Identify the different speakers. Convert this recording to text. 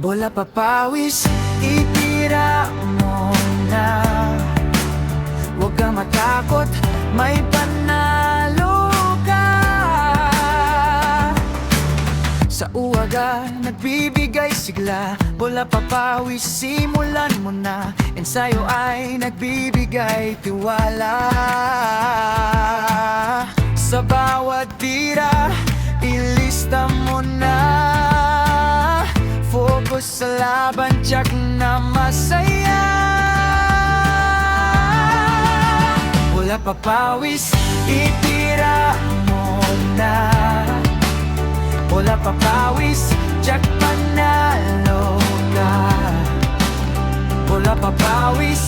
Speaker 1: Bola papawis, itira mo na. Huwag kang matakot, may panalo ka. Sa uwaga, nagbibigay sigla. Bola papawis, simulan mo na. Ensayo ay nagbibigay tiwala. Sa bawat tira, ilista mo na. Focus sa laban, tiyak na masaya. Bola papawis, itira mo na. Bola papawis, tiyak panalo ka. Bola papawis,